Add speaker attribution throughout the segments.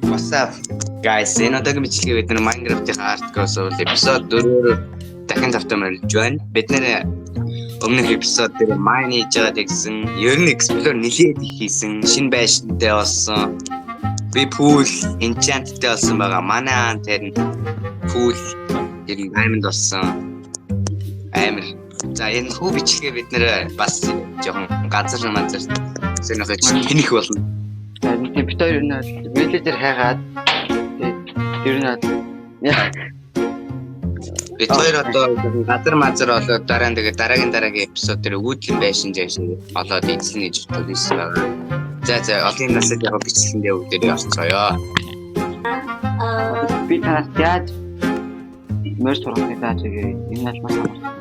Speaker 1: What's up, guys? Энэ удаагийн бичлэгээ бид нар Minecraft-ийн Hardcore Soul episode 4-оор дахин давтамжуулж байна. Бид нэр өмнөх episode дээр mine хийж байгаа гэсэн, ер нь explore нэлээд их хийсэн, шинэ байшинтай болсон. Би pool enchantтэй болсон байгаа. Манай тэр pool ер нь diamond болсон. Амар. За энэ хүү бичлэгээ бид нэр бас жоохон газар сонирхож тэнэх болно.
Speaker 2: Бид хоёр нь виллежер хайгаад ер нь
Speaker 1: бид хоёр одоо газар мазар болоод дараагийн эпизод дээр үүдлийн байшин жаашин болоод эзлэн гэж бодсон байгаа. За олон насад яг бичлэгэндээ үүдээр орцгоё.
Speaker 2: би танаас яаж мөрс сурахыг зааж игээ энэ нь маш амар.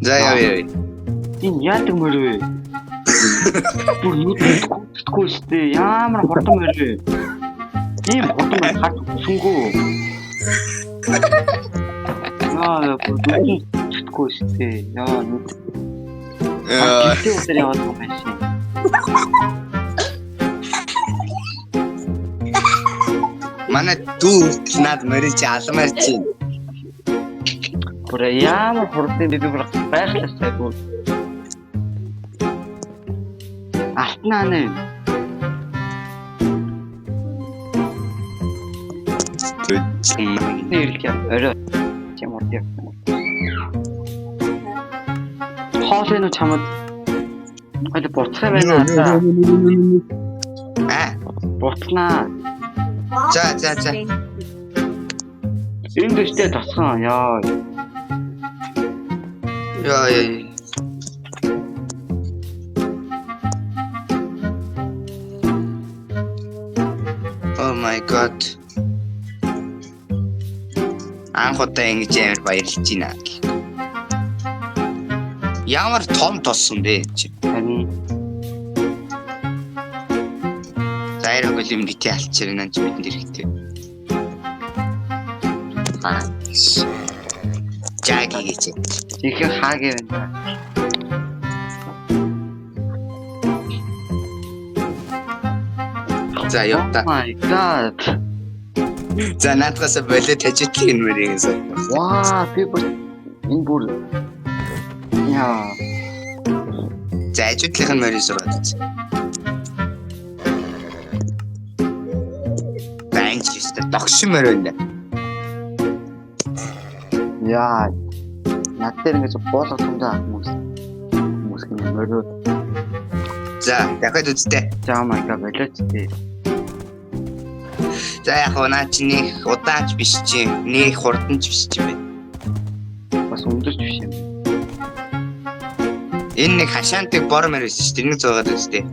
Speaker 1: За яа.
Speaker 2: Энэ яадаг мөрөө? Бүр нүдгүй штэ. Ямар хурдан мөрөө. Ийм хурдан хат сүнгөө. Яа, бүр нүдгүй штэ. Яа, нүд. Чи өдөр яваад байгаа шин.
Speaker 1: Манай дүү над мөрөж алмаар чи.
Speaker 2: Бүр ямар хурдан би бүр байхлаастай бүр. Алтнаа нэ. Нэрх юм. Орой. Чам ордё. Хоолны чамд хойд буцах байна аа. Буцнаа.
Speaker 1: За.
Speaker 2: Энэ дэжтэй тасган яа.
Speaker 1: Яа. Oh my god. Анхудаа ингэж амар баярлж байна. Ямар том тоссон бэ чи?
Speaker 2: Харин
Speaker 1: Зайраг юм бити алчирна ч бидэнд хэрэгтэй. Жаги гэж.
Speaker 2: их хаагээ байна.
Speaker 1: За явта.
Speaker 2: Oh my god.
Speaker 1: За наадгаас болоод ажиглах юм мэрийгээс.
Speaker 2: Ваа, би бүр энэ бүр яа.
Speaker 1: За ажиглах нь мэрий сураад үз. Банч ёстой догш мөрөнд.
Speaker 2: Яа. Над дээр ингэж боолгох юмдаа хүмүүс мөрөө.
Speaker 1: За дахиад үзтээ.
Speaker 2: За oh my god, болооч тий.
Speaker 1: За яг наа чи нэг удаач биш чи нэг хурданч биш чи бэ.
Speaker 2: Бас өндөрч биш юм.
Speaker 1: Энэ нэг хашаантыг бормор байсан шүү дээ. Нэг зоогаад үзтээ.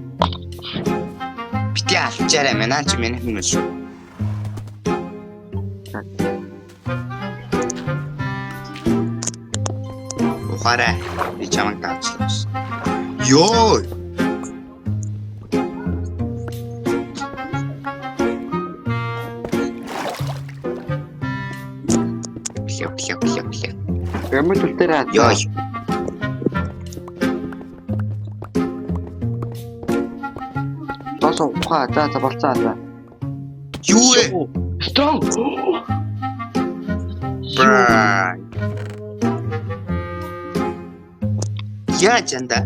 Speaker 1: Бити алчаарай мэнаа чи минь юм шүү. Ухаарай. Би чамайг таачлаа. Йоо. Хлоп.
Speaker 2: Ямар төлтөрөө.
Speaker 1: Йоо.
Speaker 2: Тосоо ухаа за болцоо.
Speaker 1: Юу вэ?
Speaker 2: Strong.
Speaker 1: Бра. Яа чанда.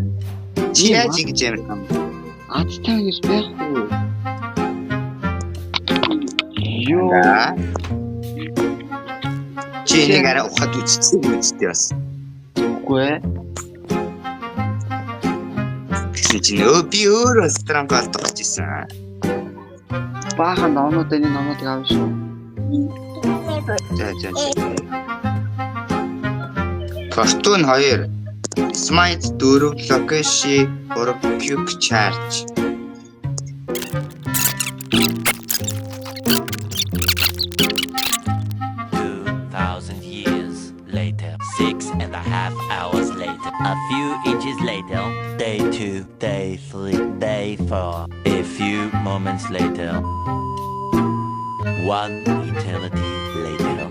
Speaker 1: Яаж ингэж юм бэ?
Speaker 2: Аттай гэж байх уу? Йоо.
Speaker 1: Чи нэг арай ухаад үчсэн үстэй бас.
Speaker 2: Үгүй ээ.
Speaker 1: Тэгсэн чинь би өөрөө странг алдаж ирсэн.
Speaker 2: Баахан номнуудын номуудыг авах шүү.
Speaker 1: За. Fortune 2. Smite 4, Location 3, Quick Charge.
Speaker 3: Later, 6.5 hours later, a few inches later, day 2, day 3, day 4, a few moments later, one eternity later.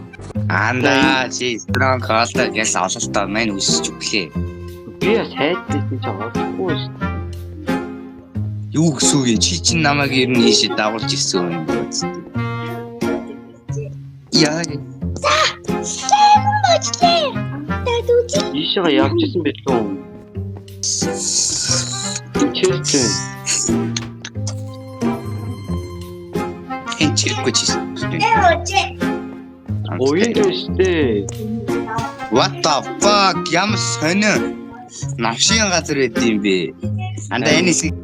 Speaker 1: Анда чи strong call-тай яс ололтоо мань үсэж өглөө.
Speaker 2: Би сайдсан чи олохгүй шүү.
Speaker 1: Юу гэсэн үг юм чи чинь намайг ер нь ийшээ дагуулж ирсэн юм байна. Яа.
Speaker 2: Ийшээ явж исэн байлгүй. Чийлсэн.
Speaker 1: Хинчээгүй чи.
Speaker 2: Оюун дэжтэй.
Speaker 1: What the fuck? Ямар сонио. Навшийн газар байд юм бэ? Анда энэ хэсэг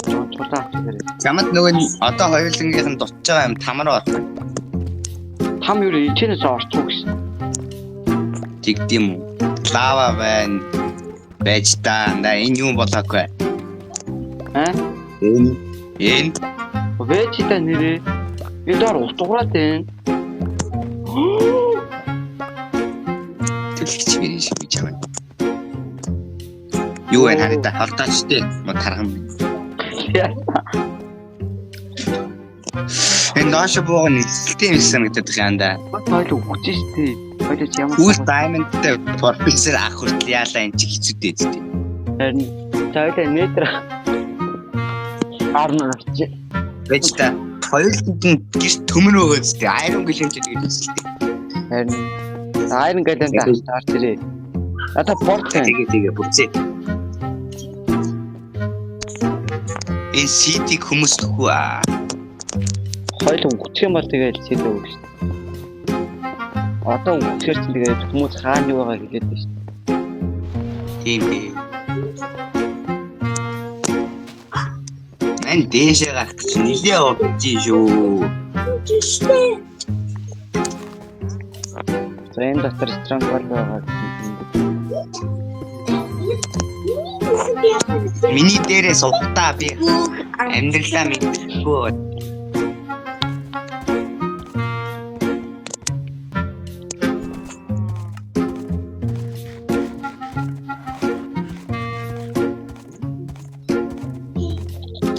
Speaker 2: Чулаа авчихарай.
Speaker 1: чамд нөгөө одоо хоёулангийнх нь дутж байгаа юм тамар байна.
Speaker 2: Там юу ичнээс орчих гэсэн.
Speaker 1: Тэгдэм үү? Лава байна. Байж та анда энэ юм болоогүй. Энэ
Speaker 2: Вэчита нэрээ. Эдгээр утгаараа тэн.
Speaker 1: төлөвч мэрийн шиг гэж байна. Юу вэ хараа халтаачтэй мод харгам. Энэ доош буугны систем гэдэг юм да.
Speaker 2: Хоёул өгч штий. Хоёул ч ямар
Speaker 1: Үл diamondтэй профессор ах хүртэл яалаа энэ чи хэцүүтэй зүтэй.
Speaker 2: харин хоёул нэтэр арна авчи.
Speaker 1: Байж та хоёуланд нь гэрт төмөр өгөөд зүтэй. Iron Golem ч гэдэг зүтэй.
Speaker 2: Харин Iron Golem таарч ирээ. Ата порт
Speaker 1: Тэгээ бүрцээ. Энэ ситиг хүмүүс төхөө аа.
Speaker 2: хоёул өгчих юм бол тэгээд чийдээ өгч штий. Одоо өгчээр чинь тэгээд хүмүүс хаана юу байгаа хэлээд байна штий.
Speaker 1: Тийм дээ. Мэн дээшээ гарах гэж нилээ орж шүү.
Speaker 2: Зэн дотор strong call байгаа.
Speaker 1: Миний дээрээ сувтаа би амьдралаа мэдчихгүй.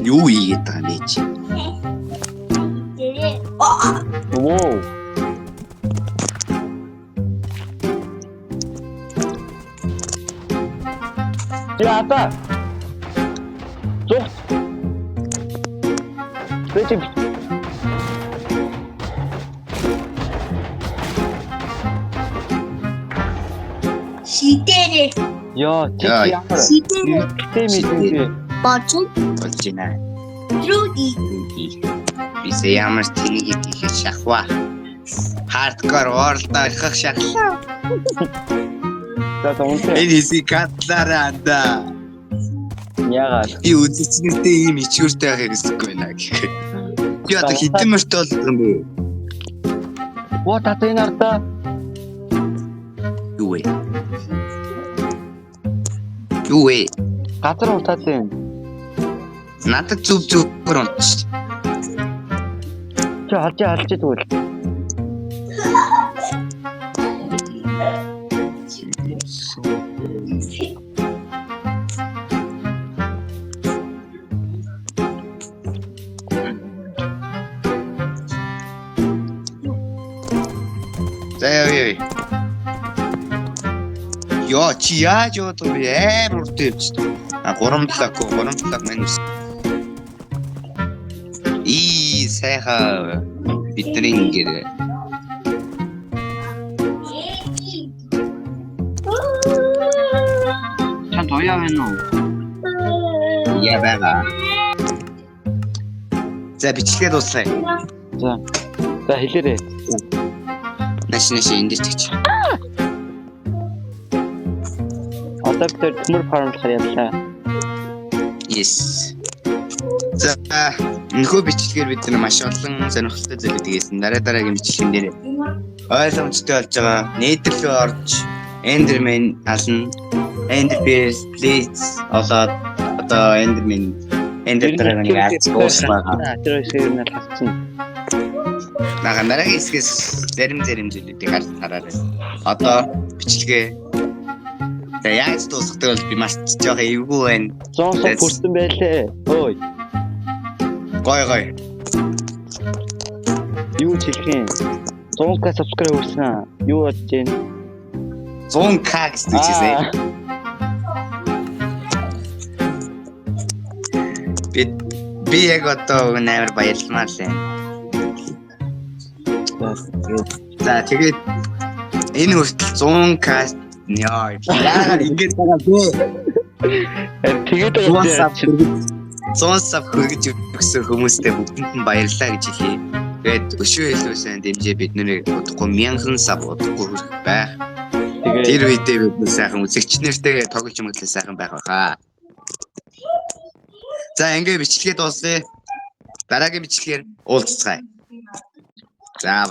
Speaker 1: Юу ийгээд байгаа юм чи?
Speaker 2: Оо. Яата. Зүг. Тэжи.
Speaker 4: 시대를
Speaker 2: Яа, чи
Speaker 1: Яа.
Speaker 2: ямар
Speaker 4: 시대를
Speaker 2: систем
Speaker 4: 버튼
Speaker 1: Болж байна.
Speaker 4: 트로디
Speaker 1: Бисээ ямар тнийг хийх шахва. Hardcore world-аа их шахлаа.
Speaker 2: за томтой.
Speaker 1: Энэ хэсийг катлаараа анда.
Speaker 2: Яагаад?
Speaker 1: Би үзэгчнэртэй ийм ичгүүртэй байхыг хүсэхгүй байна гэх. Би одоо хэдэн мөртөө бол юм бэ?
Speaker 2: Оо татay нарта.
Speaker 1: Юу вэ? Юу вэ?
Speaker 2: Газар унтаад байна.
Speaker 1: Надад зүгээр унтчих.
Speaker 2: Чи алж тэгвэл.
Speaker 1: За яа. Яа чи яаж яваад би амар урт явж та. 3 минут. Сайхан бидний ингээд
Speaker 2: Чанд уяа байна уу?
Speaker 1: яа байгаа. За бичлэгээ дуслаа.
Speaker 2: За хэлээрэй.
Speaker 1: Наш энд ч.
Speaker 2: Одоо бид төмөр фармлахаар явлаа.
Speaker 1: Yes. За нөхөө бичлэгээр бид нар маш олон сонирхолтой зүйлүүд хийсэн. Дараагийн бичлэгэн дээр ойлгомжтой болж байгаа. Нээдэрлөө орж Enderman ална. Enderbeast please олоод одоо Enderman Ender Dragon-ыг алж дуусгаа.
Speaker 2: Тэр хэсгээр нь хатсан.
Speaker 1: Дараагийн хэсгээс зарим зүйлүүдийг хараарай. Одоо бичлэгээ за яаж дуусгадаг бол би маш жоохон эвгүй байна.
Speaker 2: 100 сая хүрсэн байлээ. Ой.
Speaker 1: Гой.
Speaker 2: Юу ч хэлэх юм. 100k subscribe хүрсэн. Юу бодож байна?
Speaker 1: 100k гэж үзсэн. Би яг одоо амар баярлмаар л байна. За тэгээд энэ хүртэл 100k яа ингэж байгаа бэ?
Speaker 2: Тэгээд
Speaker 1: 100 сав хүргэж өгсөн хүмүүстээ бүгдэнд нь баярлалаа гэж хэлье. Тэгээд өшөө хэлүүлсэн дэмжээ бидний удахгүй 1000 сав удахгүй хүрэх байх. Тэгээд тэр үедээ бид сайхан үзэгч нартай тоглож мөглөө сайхан байх баха. За ингээ бичлэгээ дуусгая. Дараагийн бичлэгээр уулзцгаая. За